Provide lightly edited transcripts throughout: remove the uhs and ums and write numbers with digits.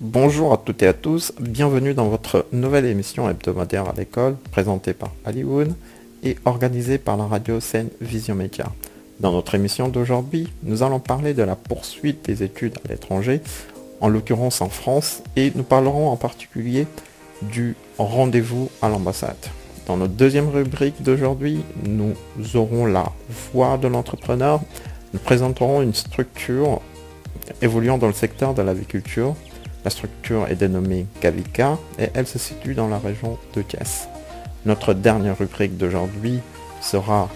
Bonjour à toutes et à tous, bienvenue dans votre nouvelle émission hebdomadaire à l'école, présentée par Hollywood et organisée par la radio scène Vision Média. Dans notre émission d'aujourd'hui, nous allons parler de la poursuite des études à l'étranger, en l'occurrence en France, et nous parlerons en particulier du rendez-vous à l'ambassade. Dans notre deuxième rubrique d'aujourd'hui, nous aurons la voix de l'entrepreneur. Nous présenterons une structure évoluant dans le secteur de l'aviculture. La structure est dénommée Gavika et elle se situe dans la région de Thiès. Notre dernière rubrique d'aujourd'hui sera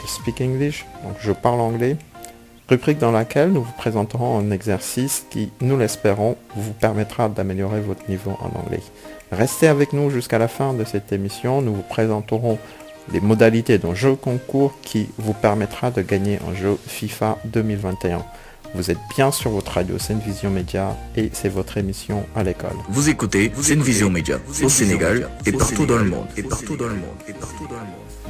Speak English, donc je parle anglais. Rubrique dans laquelle nous vous présenterons un exercice qui, nous l'espérons, vous permettra d'améliorer votre niveau en anglais. Restez avec nous jusqu'à la fin de cette émission, nous vous présenterons les modalités d'un jeu concours qui vous permettra de gagner un jeu FIFA 2021. Vous êtes bien sur votre radio Scène Vision Média et c'est votre émission à l'école. Vous écoutez Scène Vision Média au Sénégal et partout dans le monde.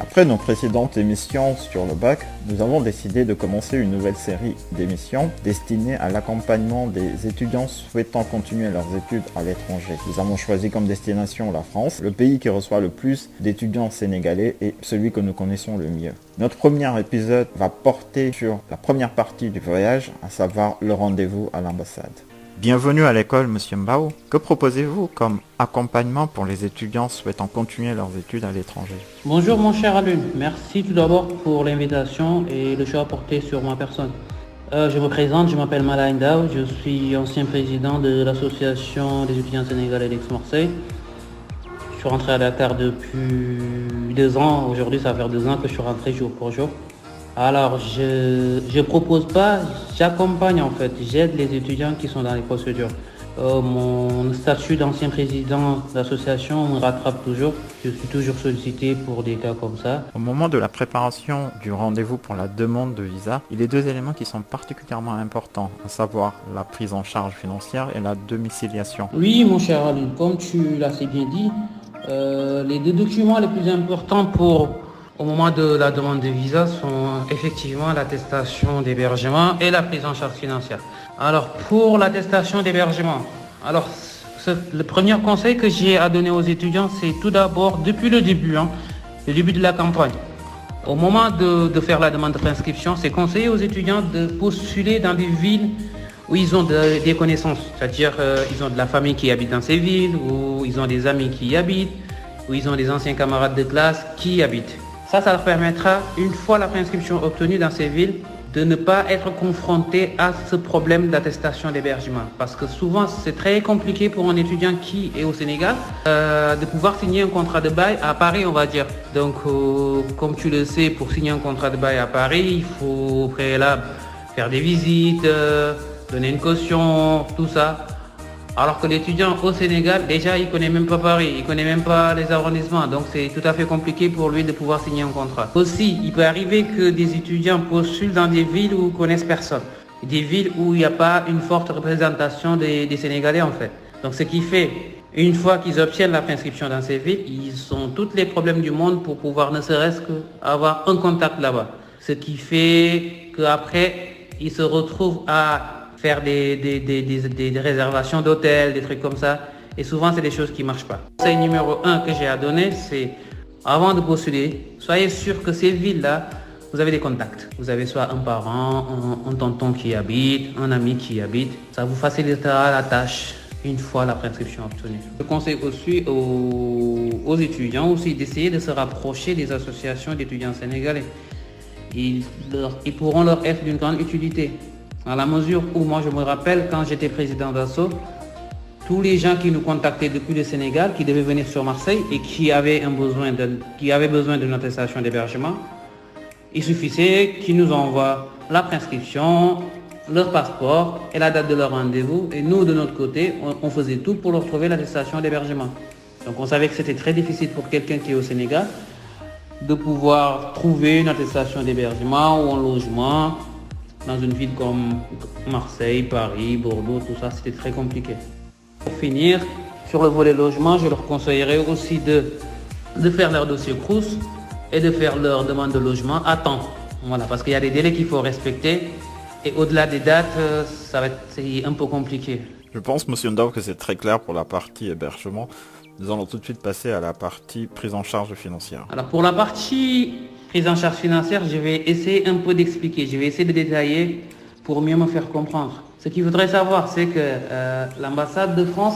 Après nos précédentes émissions sur le bac, nous avons décidé de commencer une nouvelle série d'émissions destinées à l'accompagnement des étudiants souhaitant continuer leurs études à l'étranger. Nous avons choisi comme destination la France, le pays qui reçoit le plus d'étudiants sénégalais et celui que nous connaissons le mieux. Notre premier épisode va porter sur la première partie du voyage, à savoir le rendez-vous à l'ambassade. Bienvenue à l'école, Monsieur Mbao. Que proposez-vous comme accompagnement pour les étudiants souhaitant continuer leurs études à l'étranger? Bonjour mon cher Alun, merci tout d'abord pour l'invitation et le choix porté sur ma personne. Je me présente, je m'appelle Malain Ndao, je suis ancien président de l'association des étudiants sénégalais d'Aix-Marseille. Je suis rentré à Dakar depuis 2 ans, aujourd'hui ça va faire 2 ans que je suis rentré jour pour jour. Alors, je propose pas, j'accompagne en fait, j'aide les étudiants qui sont dans les procédures. Mon statut d'ancien président d'association me rattrape toujours. Je suis toujours sollicité pour des cas comme ça. Au moment de la préparation du rendez-vous pour la demande de visa, il y a 2 éléments qui sont particulièrement importants, à savoir la prise en charge financière et la domiciliation. Oui, mon cher Ali, comme tu l'as si bien dit, les 2 documents les plus importants au moment de la demande de visa sont effectivement l'attestation d'hébergement et la prise en charge financière. Alors pour l'attestation d'hébergement, le premier conseil que j'ai à donner aux étudiants, c'est tout d'abord depuis le début de la campagne. Au moment de faire la demande de préinscription, c'est conseillé aux étudiants de postuler dans des villes où ils ont des connaissances, c'est-à-dire ils ont de la famille qui habite dans ces villes, où ils ont des amis qui y habitent, où ils ont des anciens camarades de classe qui y habitent. Ça leur permettra, une fois la préinscription obtenue dans ces villes, de ne pas être confronté à ce problème d'attestation d'hébergement. Parce que souvent, c'est très compliqué pour un étudiant qui est au Sénégal de pouvoir signer un contrat de bail à Paris, on va dire. Donc, comme tu le sais, pour signer un contrat de bail à Paris, il faut au préalable faire des visites, donner une caution, tout ça. Alors que l'étudiant au Sénégal, déjà, il ne connaît même pas Paris, il ne connaît même pas les arrondissements. Donc, c'est tout à fait compliqué pour lui de pouvoir signer un contrat. Aussi, il peut arriver que des étudiants postulent dans des villes où ils ne connaissent personne. Des villes où il n'y a pas une forte représentation des Sénégalais, en fait. Donc, ce qui fait, une fois qu'ils obtiennent la préinscription dans ces villes, ils ont tous les problèmes du monde pour pouvoir ne serait-ce qu'avoir un contact là-bas. Ce qui fait qu'après, ils se retrouvent à faire des réservations d'hôtels, des trucs comme ça. Et souvent, c'est des choses qui ne marchent pas. Conseil numéro 1 que j'ai à donner, c'est avant de postuler, soyez sûr que ces villes-là, vous avez des contacts. Vous avez soit un parent, un tonton qui y habite, un ami qui y habite. Ça vous facilitera la tâche une fois la préinscription obtenue. Je conseille aussi aux étudiants aussi d'essayer de se rapprocher des associations d'étudiants sénégalais. Ils pourront leur être d'une grande utilité. Dans la mesure où moi je me rappelle quand j'étais président d'Asso, tous les gens qui nous contactaient depuis le Sénégal, qui devaient venir sur Marseille et qui avaient besoin d'une attestation d'hébergement, il suffisait qu'ils nous envoient la préinscription, leur passeport et la date de leur rendez-vous. Et nous, de notre côté, on faisait tout pour leur trouver l'attestation d'hébergement. Donc on savait que c'était très difficile pour quelqu'un qui est au Sénégal de pouvoir trouver une attestation d'hébergement ou un logement dans une ville comme Marseille, Paris, Bordeaux, tout ça, c'était très compliqué. Pour finir, sur le volet logement, je leur conseillerais aussi de faire leur dossier CROUS et de faire leur demande de logement à temps. Voilà, parce qu'il y a des délais qu'il faut respecter. Et au-delà des dates, c'est un peu compliqué. Je pense, monsieur Ndao, que c'est très clair pour la partie hébergement. Nous allons tout de suite passer à la partie prise en charge financière. Alors pour la partie prise en charge financière, je vais essayer un peu d'expliquer, je vais essayer de détailler pour mieux me faire comprendre. Ce qu'il faudrait savoir, c'est que l'ambassade de France,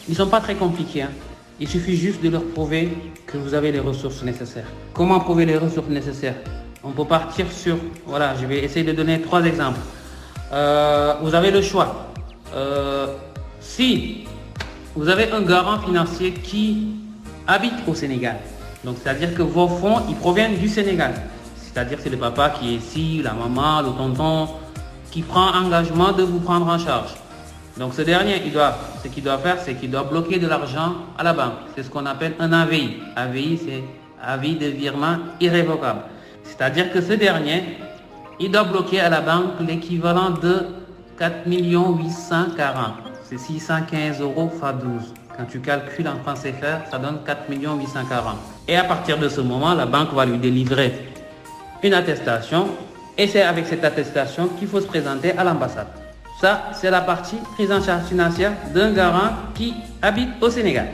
ils ne sont pas très compliqués. Il suffit juste de leur prouver que vous avez les ressources nécessaires. Comment prouver les ressources nécessaires? On peut partir sur, voilà, je vais essayer de donner 3 exemples. Vous avez le choix. Si vous avez un garant financier qui habite au Sénégal, donc c'est-à-dire que vos fonds, ils proviennent du Sénégal. C'est-à-dire que c'est le papa qui est ici, la maman, le tonton, qui prend engagement de vous prendre en charge. Donc ce dernier, ce qu'il doit faire, c'est qu'il doit bloquer de l'argent à la banque. C'est ce qu'on appelle un AVI. AVI, c'est avis de virement irrévocable. C'est-à-dire que ce dernier, il doit bloquer à la banque l'équivalent de 4 840. C'est 615 euros x 12. Quand tu calcules en francs CFA, ça donne 4 840. Et à partir de ce moment, la banque va lui délivrer une attestation. Et c'est avec cette attestation qu'il faut se présenter à l'ambassade. Ça, c'est la partie prise en charge financière d'un garant qui habite au Sénégal.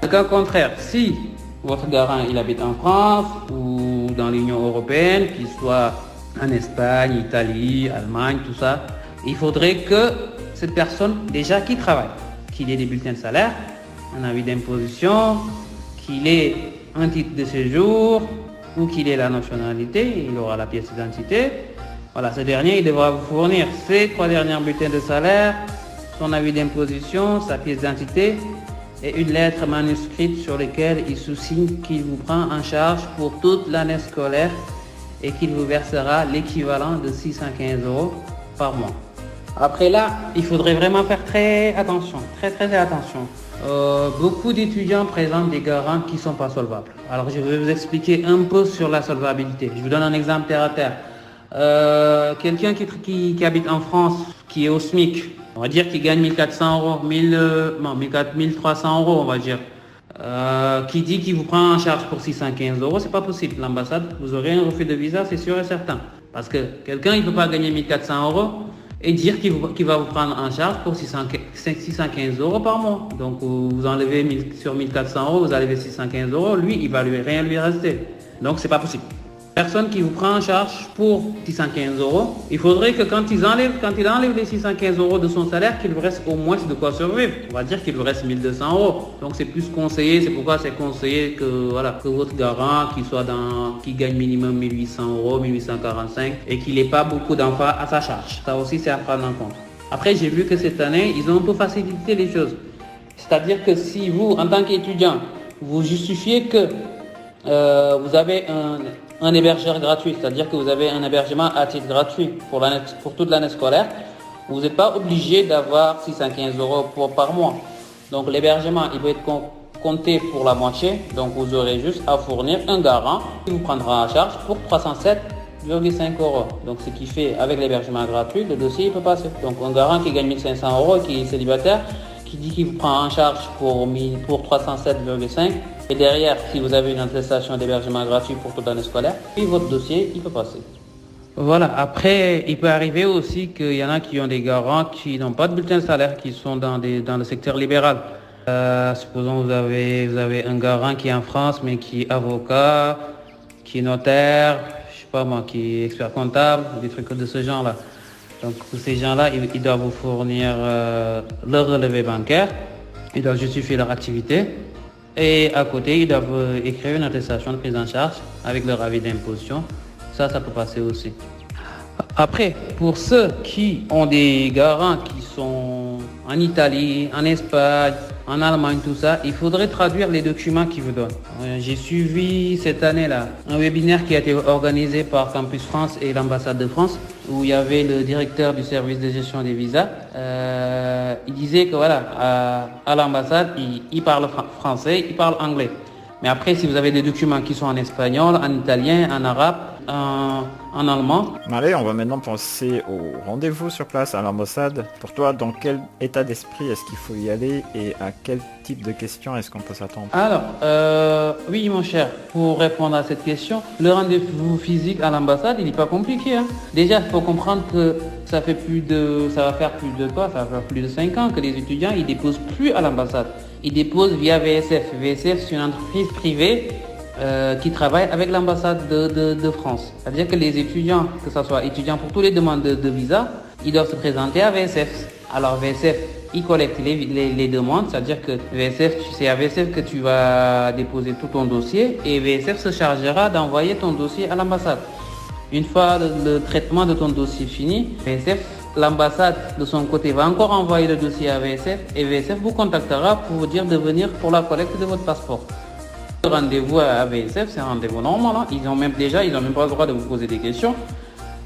Au cas contraire, si votre garant il habite en France ou dans l'Union européenne, qu'il soit en Espagne, Italie, Allemagne, tout ça, il faudrait que cette personne, déjà qui travaille, qu'il ait des bulletins de salaire, un avis d'imposition, qu'il ait un titre de séjour ou qu'il ait la nationalité, il aura la pièce d'identité. Voilà, ce dernier, il devra vous fournir ses 3 derniers bulletins de salaire, son avis d'imposition, sa pièce d'identité et une lettre manuscrite sur laquelle il sous-signe qu'il vous prend en charge pour toute l'année scolaire et qu'il vous versera l'équivalent de 615 euros par mois. Après là, il faudrait vraiment faire très attention, très attention. Beaucoup d'étudiants présentent des garants qui ne sont pas solvables. Alors je vais vous expliquer un peu sur la solvabilité. Je vous donne un exemple terre à terre. Quelqu'un qui habite en France, qui est au SMIC, on va dire qu'il gagne 1400 euros, 1300 euros, on va dire, qui dit qu'il vous prend en charge pour 615 euros, c'est pas possible. L'ambassade, vous aurez un refus de visa, c'est sûr et certain. Parce que quelqu'un, il ne peut pas gagner 1400 euros et dire qu'il va vous prendre en charge pour 615 euros par mois. Donc vous enlevez sur 1400 euros, vous enlevez 615 euros, lui, il va rien lui rester. Donc c'est pas possible. Personne qui vous prend en charge pour 615 euros, il faudrait que quand il enlève les 615 euros de son salaire, qu'il vous reste au moins de quoi survivre. On va dire qu'il vous reste 1200 euros. Donc c'est plus conseillé, c'est pourquoi c'est conseillé que votre garant qui gagne minimum 1800 euros, 1845 et qu'il n'ait pas beaucoup d'enfants à sa charge. Ça aussi c'est à prendre en compte. Après j'ai vu que cette année, ils ont un peu facilité les choses. C'est-à-dire que si vous, en tant qu'étudiant, vous justifiez que vous avez un hébergeur gratuit, c'est-à-dire que vous avez un hébergement à titre gratuit pour toute l'année scolaire, vous n'êtes pas obligé d'avoir 615 euros par mois. Donc l'hébergement, il va être compté pour la moitié, donc vous aurez juste à fournir un garant qui vous prendra en charge pour 307,5 euros. Donc ce qui fait, avec l'hébergement gratuit, le dossier il peut passer. Donc un garant qui gagne 1500 euros, qui est célibataire, qui dit qu'il vous prend en charge pour 307,5. Et derrière, si vous avez une attestation d'hébergement gratuit pour toute l'année scolaire, puis votre dossier, il peut passer. Voilà, après, il peut arriver aussi qu'il y en a qui ont des garants qui n'ont pas de bulletin de salaire, qui sont dans le secteur libéral. Supposons vous avez un garant qui est en France, mais qui est avocat, qui est notaire, je sais pas moi, qui est expert comptable, des trucs de ce genre-là. Donc pour ces gens-là, ils doivent vous fournir leur relevé bancaire, ils doivent justifier leur activité. Et à côté, ils doivent écrire une attestation de prise en charge avec leur avis d'imposition. Ça peut passer aussi. Après, pour ceux qui ont des garants qui sont en Italie, en Espagne, en Allemagne, tout ça, il faudrait traduire les documents qu'ils vous donnent. J'ai suivi cette année-là un webinaire qui a été organisé par Campus France et l'ambassade de France, où il y avait le directeur du service de gestion des visas. Il disait que à l'ambassade, il parle français, il parle anglais. Mais après, si vous avez des documents qui sont en espagnol, en italien, en arabe, en allemand. Allez, on va maintenant penser au rendez-vous sur place à l'ambassade. Pour toi, dans quel état d'esprit est-ce qu'il faut y aller et à quel type de questions est-ce qu'on peut s'attendre? Alors, oui mon cher, pour répondre à cette question, le rendez-vous physique à l'ambassade, il n'est pas compliqué. Déjà, il faut comprendre que ça va faire plus de 5 ans que les étudiants, ils déposent plus à l'ambassade. Ils déposent via VSF. VSF, c'est une entreprise privée qui travaille avec l'ambassade de France. C'est-à-dire que les étudiants, que ce soit étudiants pour toutes les demandes de visa, ils doivent se présenter à VSF. Alors VSF, ils collectent les demandes, c'est-à-dire que c'est à VSF que tu vas déposer tout ton dossier et VSF se chargera d'envoyer ton dossier à l'ambassade. Une fois le traitement de ton dossier fini, l'ambassade de son côté va encore envoyer le dossier à VSF et VSF vous contactera pour vous dire de venir pour la collecte de votre passeport. Le rendez-vous à VSF, c'est un rendez-vous normal. Ils ont même pas le droit de vous poser des questions.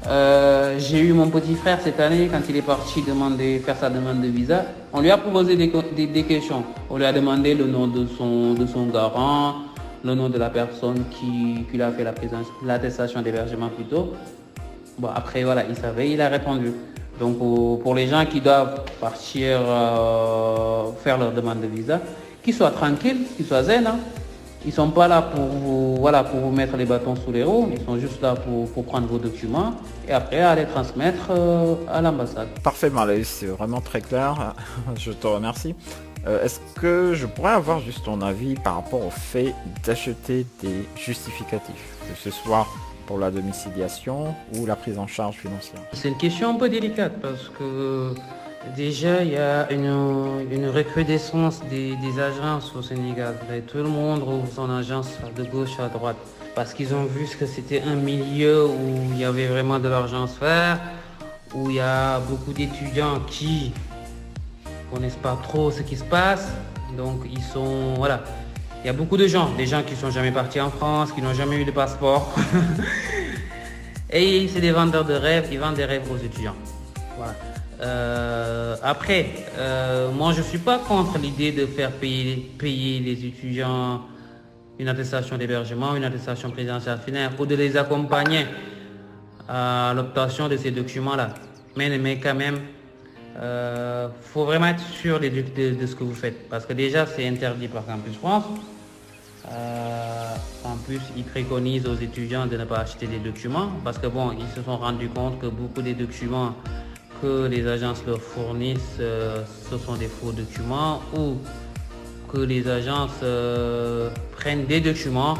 J'ai eu mon petit frère cette année quand il est parti faire sa demande de visa. On lui a posé des questions. On lui a demandé le nom de son garant, le nom de la personne qui lui a fait l'attestation d'hébergement plutôt. Bon, après voilà, il savait, il a répondu. Donc pour les gens qui doivent partir faire leur demande de visa, qu'ils soient tranquilles, qu'ils soient zen. Ils sont pas là pour vous mettre les bâtons sous les roues. Ils sont juste là pour prendre vos documents et après aller transmettre à l'ambassade. Parfait Marley, c'est vraiment très clair. Je te remercie. Est-ce que je pourrais avoir juste ton avis par rapport au fait d'acheter des justificatifs, que ce soit pour la domiciliation ou la prise en charge financière? C'est une question un peu délicate parce que déjà, il y a une recrudescence des agences au Sénégal. Et tout le monde ouvre son agence de gauche à droite parce qu'ils ont vu que c'était un milieu où il y avait vraiment de l'argent à se faire, où il y a beaucoup d'étudiants qui connaissent pas trop ce qui se passe. Donc, il y a beaucoup de gens, des gens qui sont jamais partis en France, qui n'ont jamais eu de passeport. Et c'est des vendeurs de rêves, ils vendent des rêves aux étudiants. Voilà. Moi je suis pas contre l'idée de faire payer les étudiants une attestation d'hébergement, une attestation présidentielle finaire ou de les accompagner à l'obtention de ces documents-là. Mais quand même, faut vraiment être sûr de ce que vous faites parce que déjà c'est interdit par Campus France. En plus, ils préconisent aux étudiants de ne pas acheter des documents parce que ils se sont rendus compte que beaucoup des documents que les agences leur fournissent, ce sont des faux documents ou que les agences prennent des documents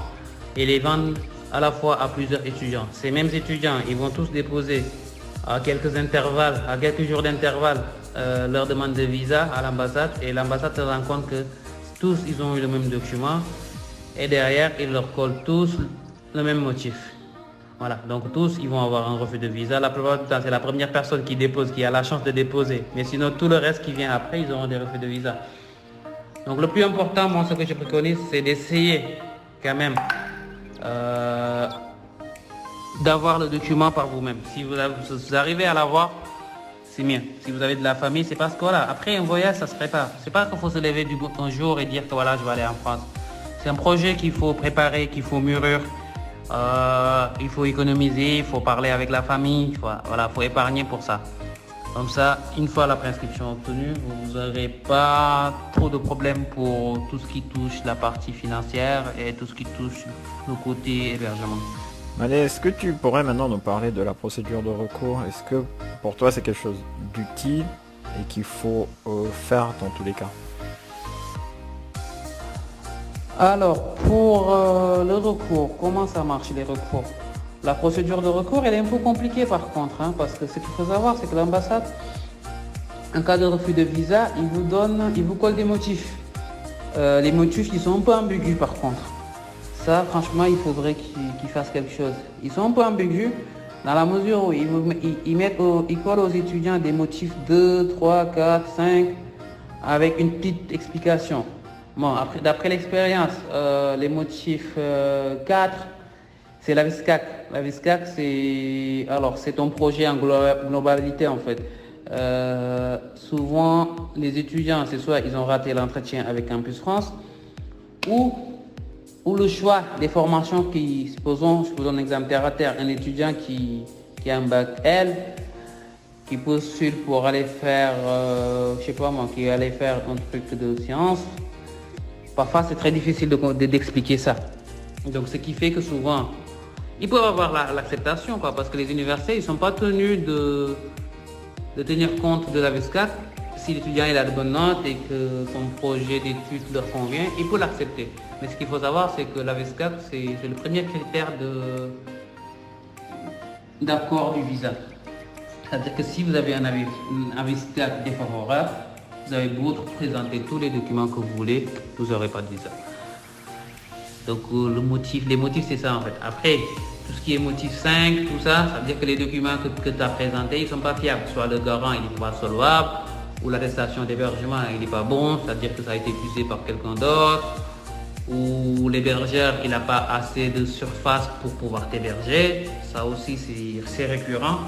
et les vendent à la fois à plusieurs étudiants. Ces mêmes étudiants, ils vont tous déposer à quelques jours d'intervalle, leur demande de visa à l'ambassade et l'ambassade se rend compte que tous ils ont eu le même document et derrière ils leur collent tous le même motif. Voilà, donc tous ils vont avoir un refus de visa. La plupart du temps, c'est la première personne qui dépose, qui a la chance de déposer. Mais sinon, tout le reste qui vient après, ils auront des refus de visa. Donc le plus important, moi, ce que je préconise, c'est d'essayer quand même d'avoir le document par vous-même. Si vous arrivez à l'avoir, c'est mieux. Si vous avez de la famille, c'est parce que après un voyage, ça se prépare. C'est pas qu'il faut se lever un jour et dire que je vais aller en France. C'est un projet qu'il faut préparer, qu'il faut mûrir. Il faut économiser, il faut parler avec la famille, faut épargner pour ça. Comme ça, une fois la prescription obtenue, vous n'aurez pas trop de problèmes pour tout ce qui touche la partie financière et tout ce qui touche le côté hébergement. Allez, est-ce que tu pourrais maintenant nous parler de la procédure de recours? Est-ce que pour toi c'est quelque chose d'utile et qu'il faut faire dans tous les cas? Alors, pour le recours, comment ça marche les recours? La procédure de recours, elle est un peu compliquée par contre, parce que ce qu'il faut savoir, c'est que l'ambassade, en cas de refus de visa, il vous colle des motifs. Les motifs, ils sont un peu ambigus par contre. Ça, franchement, il faudrait qu'ils fassent quelque chose. Ils sont un peu ambigus dans la mesure où ils collent aux étudiants des motifs 2, 3, 4, 5, avec une petite explication. Bon, d'après l'expérience, les motifs 4, c'est la VISCAC. La VISCAC, c'est ton projet en globalité en fait. Souvent, les étudiants, c'est soit ils ont raté l'entretien avec Campus France, ou ou le choix des formations qui, supposons, je vous donne un exemple terre à terre, un étudiant qui a un bac L, qui postule pour aller faire, je sais pas moi, qui allait faire un truc de sciences, parfois c'est très difficile d'expliquer ça. Donc ce qui fait que souvent, ils peuvent avoir l'acceptation, parce que les universités, ils ne sont pas tenus de tenir compte de la VSCAC. Si l'étudiant il a de bonnes notes et que son projet d'études leur convient, il peut l'accepter. Mais ce qu'il faut savoir, c'est que la VSCAC, c'est le premier critère d'accord du visa. C'est-à-dire que si vous avez un avis VSCAC défavorable, vous avez beau présenter tous les documents que vous voulez, vous n'aurez pas de visa. Donc les motifs c'est ça en fait. Après, tout ce qui est motif 5, tout ça, ça veut dire que les documents que tu as présentés, ils ne sont pas fiables. Soit le garant, il n'est pas solvable, ou l'attestation d'hébergement, il n'est pas bon, c'est-à-dire que ça a été épuisé par quelqu'un d'autre, ou l'hébergeur, il n'a pas assez de surface pour pouvoir t'héberger. Ça aussi, c'est récurrent.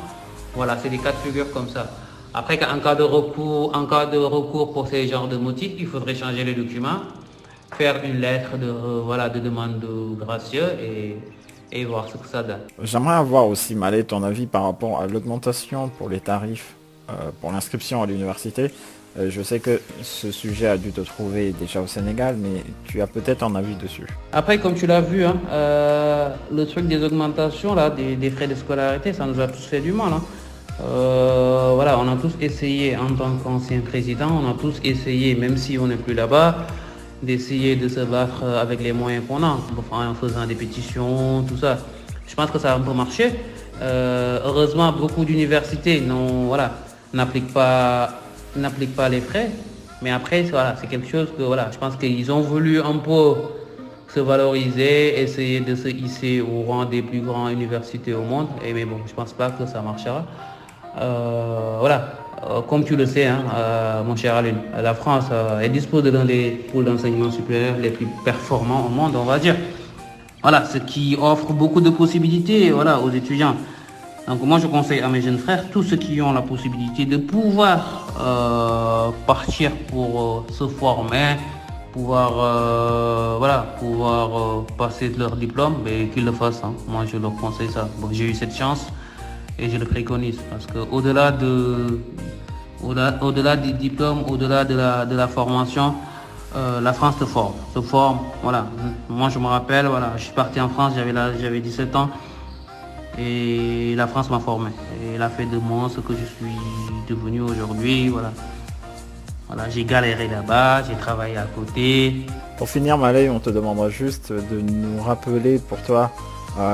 Voilà, c'est des cas de figure comme ça. Après, en cas de recours pour ces genres de motifs, il faudrait changer les documents, faire une lettre de demande de gracieux et voir ce que ça donne. J'aimerais avoir aussi, Malé, ton avis par rapport à l'augmentation pour les tarifs pour l'inscription à l'université. Je sais que ce sujet a dû te trouver déjà au Sénégal, mais tu as peut-être un avis dessus. Après, comme tu l'as vu, le truc des augmentations, là, des frais de scolarité, ça nous a tous fait du mal. Voilà, on a tous essayé, en tant qu'ancien président, on a tous essayé, même si on n'est plus là-bas, d'essayer de se battre avec les moyens qu'on a, en faisant des pétitions, tout ça. Je pense que ça a un peu marché. Heureusement, beaucoup d'universités n'appliquent pas les frais. Mais après, voilà, c'est quelque chose que je pense qu'ils ont voulu un peu se valoriser, essayer de se hisser au rang des plus grandes universités au monde. Mais bon, je pense pas que ça marchera. Comme tu le sais, mon cher Alun, la France elle dispose de l'un des pôles d'enseignement supérieur les plus performants au monde, on va dire. Voilà, ce qui offre beaucoup de possibilités aux étudiants. Donc moi je conseille à mes jeunes frères, tous ceux qui ont la possibilité de pouvoir partir pour se former, pouvoir passer leur diplôme, qu'ils le fassent. Moi je leur conseille ça. Bon, j'ai eu cette chance. Et je le préconise parce que au-delà du diplôme, au-delà de la formation, la France se forme. Voilà. Moi je me rappelle, je suis parti en France, j'avais 17 ans et la France m'a formé. Et elle a fait de moi ce que je suis devenu aujourd'hui. Voilà, j'ai galéré là-bas, j'ai travaillé à côté. Pour finir, Malé, on te demandera juste de nous rappeler pour toi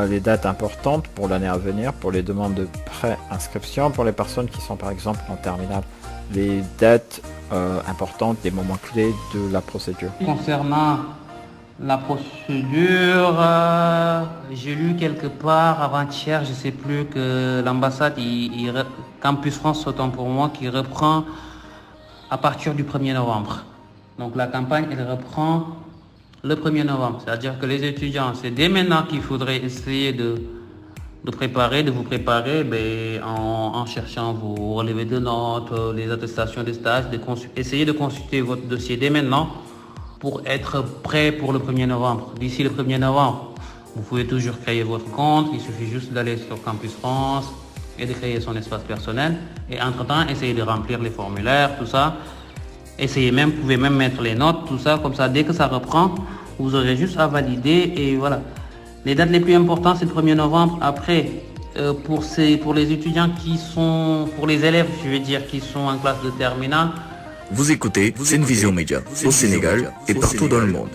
les dates importantes pour l'année à venir, pour les demandes de pré-inscription, pour les personnes qui sont par exemple en terminale. Les dates importantes, les moments clés de la procédure. Concernant la procédure, j'ai lu quelque part avant-hier, je ne sais plus, que l'ambassade, Campus France, autant pour moi, qui reprend à partir du 1er novembre. Donc la campagne, elle reprend le 1er novembre. C'est-à-dire que les étudiants, c'est dès maintenant qu'il faudrait essayer de vous préparer en cherchant vos relevés de notes, les attestations de stage, essayer de consulter votre dossier dès maintenant pour être prêt pour le 1er novembre. D'ici le 1er novembre, vous pouvez toujours créer votre compte. Il suffit juste d'aller sur Campus France et de créer son espace personnel. Et entre-temps, essayez de remplir les formulaires, tout ça. Vous pouvez même mettre les notes, tout ça. Comme ça, dès que ça reprend, vous aurez juste à valider et voilà. Les dates les plus importantes, c'est le 1er novembre. Après, pour les étudiants pour les élèves, qui sont en classe de terminale. Vous écoutez Senvision Média au Sénégal et partout dans le monde.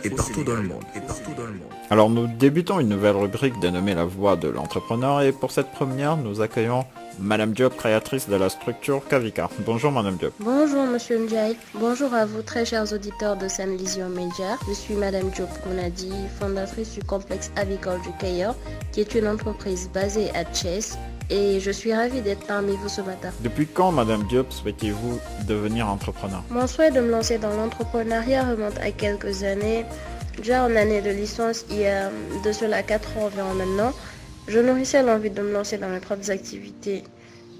Alors nous débutons une nouvelle rubrique dénommée La Voix de l'entrepreneur et pour cette première, nous accueillons Madame Diop, créatrice de la structure Kavika. Bonjour Madame Diop. Bonjour Monsieur Ndiaye. Bonjour à vous très chers auditeurs de Senvision Média. Je suis Madame Diop Kounadi, fondatrice du complexe avicole du Cayor, qui est une entreprise basée à Thiès. Et je suis ravie d'être parmi vous ce matin. Depuis quand, Madame Diop, souhaitez-vous devenir entrepreneur? Mon souhait de me lancer dans l'entrepreneuriat remonte à quelques années. Déjà en année de licence, il y a de cela 4 ans environ maintenant, je nourrissais l'envie de me lancer dans mes propres activités.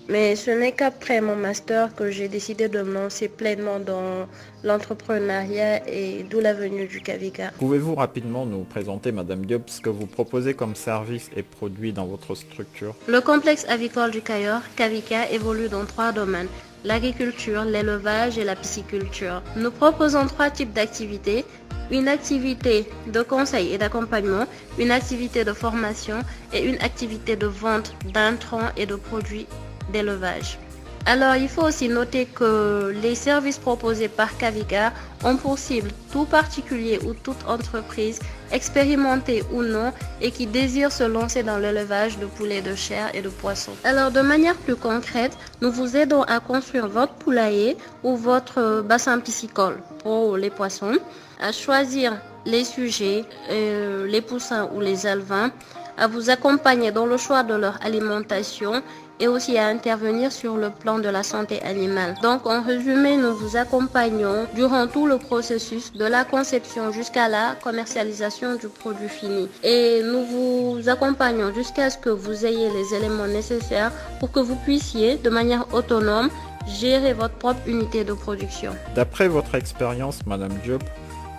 Mais ce n'est qu'après mon master que j'ai décidé de me lancer pleinement dans l'entrepreneuriat et d'où la venue du Kavika. Pouvez-vous rapidement nous présenter, Madame Diop, ce que vous proposez comme services et produits dans votre structure? Le complexe avicole du Cayor, Kavika, évolue dans 3 domaines: l'agriculture, l'élevage et la pisciculture. Nous proposons 3 types d'activités: une activité de conseil et d'accompagnement, une activité de formation et une activité de vente d'intrants et de produits d'élevage. Alors, il faut aussi noter que les services proposés par Kavika ont pour cible tout particulier ou toute entreprise, expérimentée ou non, et qui désire se lancer dans l'élevage de poulets de chair et de poissons. Alors, de manière plus concrète, nous vous aidons à construire votre poulailler ou votre bassin piscicole pour les poissons, à choisir les sujets, les poussins ou les alevins, à vous accompagner dans le choix de leur alimentation et aussi à intervenir sur le plan de la santé animale. Donc en résumé, nous vous accompagnons durant tout le processus de la conception jusqu'à la commercialisation du produit fini. Et nous vous accompagnons jusqu'à ce que vous ayez les éléments nécessaires pour que vous puissiez, de manière autonome, gérer votre propre unité de production. D'après votre expérience, Madame Diop,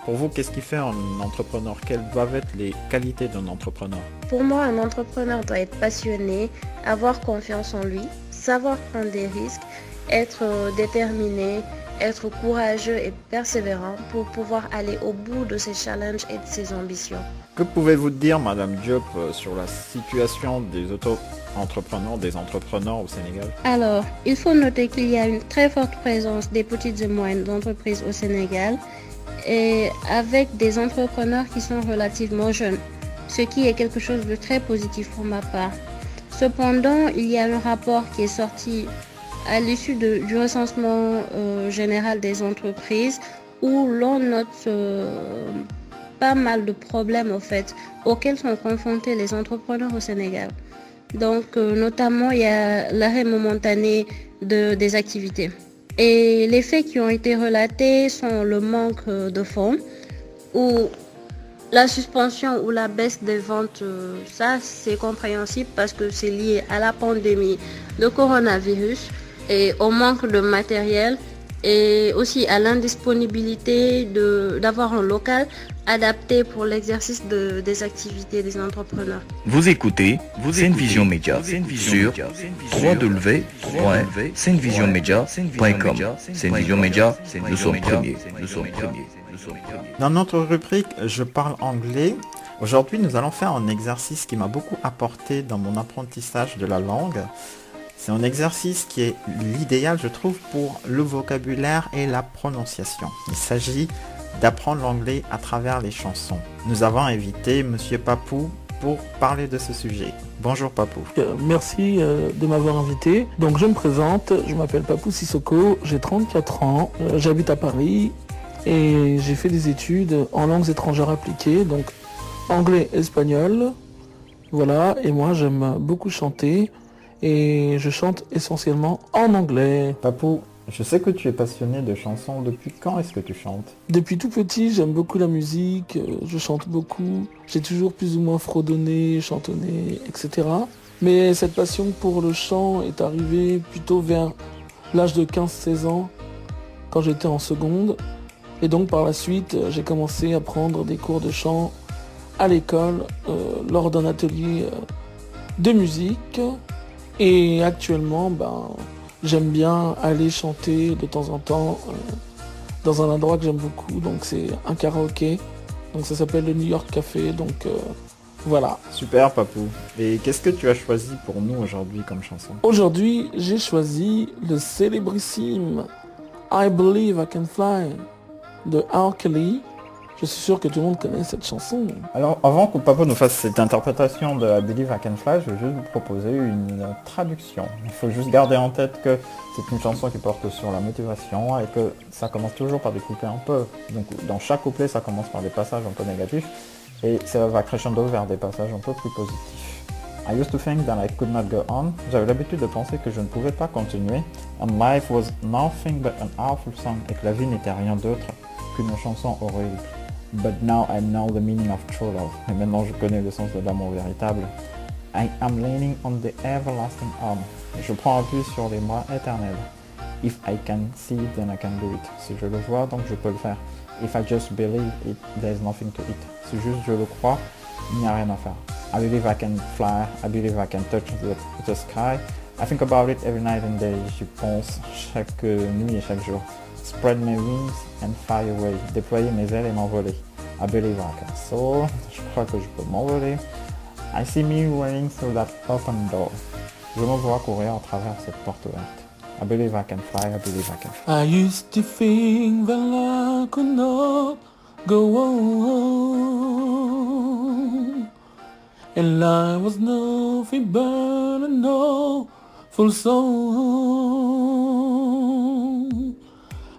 pour vous, qu'est-ce qui fait un entrepreneur? Quelles doivent être les qualités d'un entrepreneur? Pour moi, un entrepreneur doit être passionné, avoir confiance en lui, savoir prendre des risques, être déterminé, être courageux et persévérant pour pouvoir aller au bout de ses challenges et de ses ambitions. Que pouvez-vous dire, Madame Diop, sur la situation des auto-entrepreneurs, des entrepreneurs au Sénégal? Alors, il faut noter qu'il y a une très forte présence des petites et moyennes entreprises au Sénégal, et avec des entrepreneurs qui sont relativement jeunes, ce qui est quelque chose de très positif pour ma part. Cependant, il y a un rapport qui est sorti à l'issue du recensement général des entreprises où l'on note pas mal de problèmes auxquels sont confrontés les entrepreneurs au Sénégal. Donc, notamment, il y a l'arrêt momentané des activités. Et les faits qui ont été relatés sont le manque de fonds ou la suspension ou la baisse des ventes. Ça, c'est compréhensible parce que c'est lié à la pandémie de coronavirus et au manque de matériel et aussi à l'indisponibilité d'avoir un local adapté pour l'exercice des activités des entrepreneurs. Vous écoutez Senvision Média sur www.senvisionmedia.com. Senvision Média, nous sommes premiers. Dans notre rubrique Je parle anglais, aujourd'hui nous allons faire un exercice qui m'a beaucoup apporté dans mon apprentissage de la langue. C'est un exercice qui est l'idéal, je trouve, pour le vocabulaire et la prononciation. Il s'agit d'apprendre l'anglais à travers les chansons. Nous avons invité Monsieur Papou pour parler de ce sujet. Bonjour Papou. Merci de m'avoir invité. Donc je me présente, je m'appelle Papou Sissoko, j'ai 34 ans, j'habite à Paris et j'ai fait des études en langues étrangères appliquées, donc anglais, espagnol, voilà, et moi j'aime beaucoup chanter et je chante essentiellement en anglais. Papou, je sais que tu es passionné de chansons. Depuis quand est-ce que tu chantes? Depuis tout petit, j'aime beaucoup la musique, je chante beaucoup. J'ai toujours plus ou moins fredonné, chantonné, etc. Mais cette passion pour le chant est arrivée plutôt vers l'âge de 15-16 ans, quand j'étais en seconde. Et donc par la suite, j'ai commencé à prendre des cours de chant à l'école, lors d'un atelier de musique. Et actuellement, j'aime bien aller chanter de temps en temps dans un endroit que j'aime beaucoup, donc c'est un karaoké, donc ça s'appelle le New York Café, donc voilà. Super Papou. Et qu'est-ce que tu as choisi pour nous aujourd'hui comme chanson? Aujourd'hui, j'ai choisi le célébrissime I Believe I Can Fly de R. Kelly. Je suis sûr que tout le monde connaît cette chanson. Alors, avant que Papou nous fasse cette interprétation de I Believe I Can Fly, je vais juste vous proposer une traduction. Il faut juste garder en tête que c'est une chanson qui porte sur la motivation et que ça commence toujours par des couplets un peu. Donc, dans chaque couplet, ça commence par des passages un peu négatifs et ça va crescendo vers des passages un peu plus positifs. I used to think that I could not go on. J'avais l'habitude de penser que je ne pouvais pas continuer. And life was nothing but an awful song. Et que la vie n'était rien d'autre qu'une chanson horrible. But now I know the meaning of true love. Et maintenant je connais le sens de l'amour véritable. I am leaning on the everlasting arm. Je prends appui sur les moi éternels. If I can see it, then I can do it. Si je le vois, donc je peux le faire. If I just believe it, there's nothing to it. Si juste je le crois, il n'y a rien à faire. I believe I can fly. I believe I can touch the sky. I think about it every night and day. J'y pense chaque nuit et chaque jour. Spread my wings and fly away. Déployer mes ailes et m'envoler. I believe I can soar. Je crois que je peux m'envoler. I see me running through that open door. Je me vois courir à travers cette porte ouverte. I believe I can fly, I believe I can fly. I used to think that I could not go on, and I was nothing but an awful song.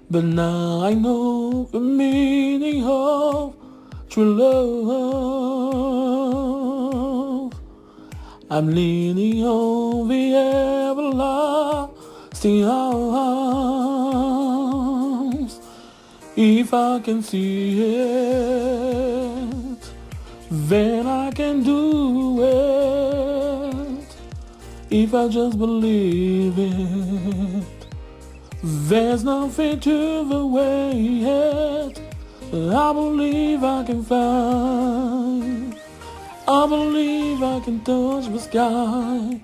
But now I know the meaning of true love. I'm leaning on the everlasting arms. If I can see it, then I can do it. If I just believe it, there's nothing to the way it. I believe I can fly. I believe I can touch the sky.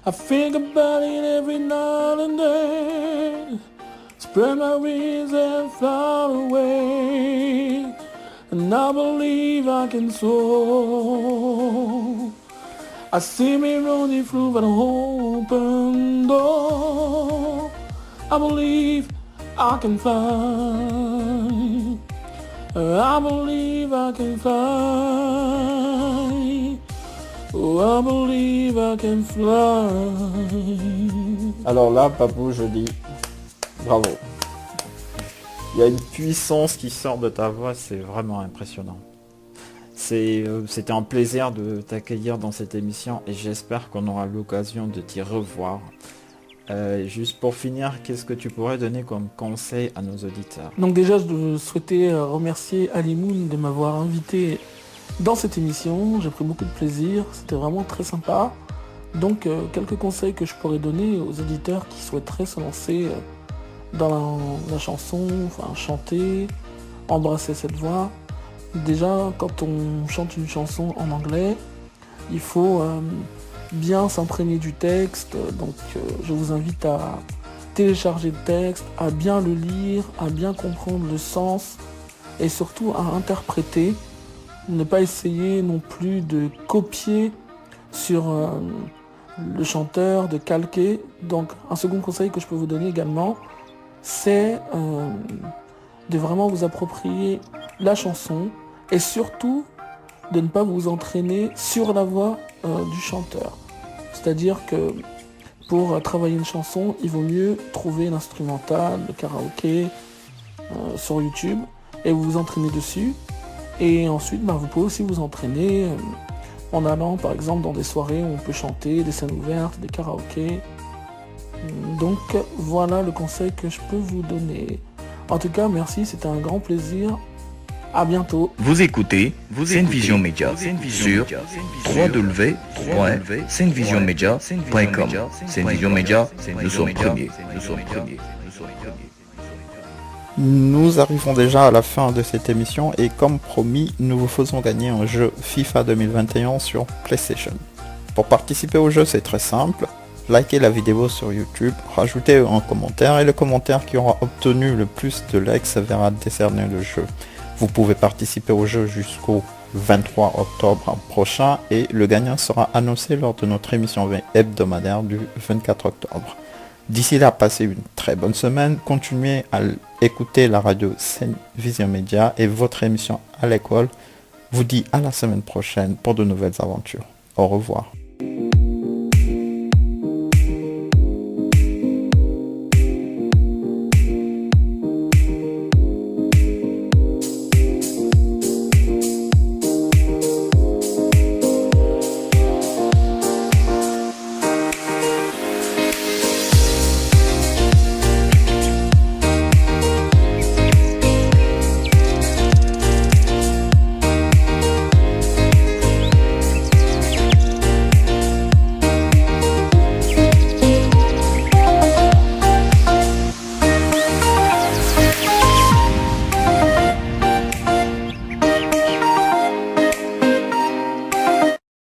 I think about it every night and day. Spread my wings and fly away. And I believe I can soar. I see me running through that open door. I believe I can fly. I believe I can fly. Oh, I believe I can fly. Alors là, Papou, je dis bravo. Il y a une puissance qui sort de ta voix, c'est vraiment impressionnant. C'était un plaisir de t'accueillir dans cette émission et j'espère qu'on aura l'occasion de t'y revoir. Juste pour finir, qu'est-ce que tu pourrais donner comme conseil à nos auditeurs? Donc déjà, je souhaitais remercier Alimoun de m'avoir invité dans cette émission. J'ai pris beaucoup de plaisir, c'était vraiment très sympa. Donc quelques conseils que je pourrais donner aux auditeurs qui souhaiteraient se lancer dans la chanson, enfin chanter, embrasser cette voix. Déjà, quand on chante une chanson en anglais, il faut bien s'imprégner du texte. Donc je vous invite à télécharger le texte, à bien le lire, à bien comprendre le sens et surtout à interpréter. Ne pas essayer non plus de copier sur le chanteur, de calquer. Donc un second conseil que je peux vous donner également, c'est de vraiment vous approprier la chanson et surtout de ne pas vous entraîner sur la voix du chanteur. C'est-à-dire que pour travailler une chanson, il vaut mieux trouver l'instrumental, le karaoké sur YouTube et vous vous entraînez dessus. Et ensuite, vous pouvez aussi vous entraîner en allant par exemple dans des soirées où on peut chanter, des scènes ouvertes, des karaokés. Donc voilà le conseil que je peux vous donner. En tout cas, merci, c'était un grand plaisir. À bientôt. Vous écoutez Senvision Media sur www.senvisionmedia.com. Senvision Media, nous sommes premiers. Nous arrivons déjà à la fin de cette émission et comme promis, nous vous faisons gagner un jeu FIFA 2021 sur PlayStation. Pour participer au jeu, c'est très simple. Likez la vidéo sur YouTube, rajoutez un commentaire et le commentaire qui aura obtenu le plus de likes verra décerner le jeu. Vous pouvez participer au jeu jusqu'au 23 octobre prochain et le gagnant sera annoncé lors de notre émission hebdomadaire du 24 octobre. D'ici là, passez une très bonne semaine, continuez à écouter la radio Senvision Media et votre émission à l'école vous dit à la semaine prochaine pour de nouvelles aventures. Au revoir.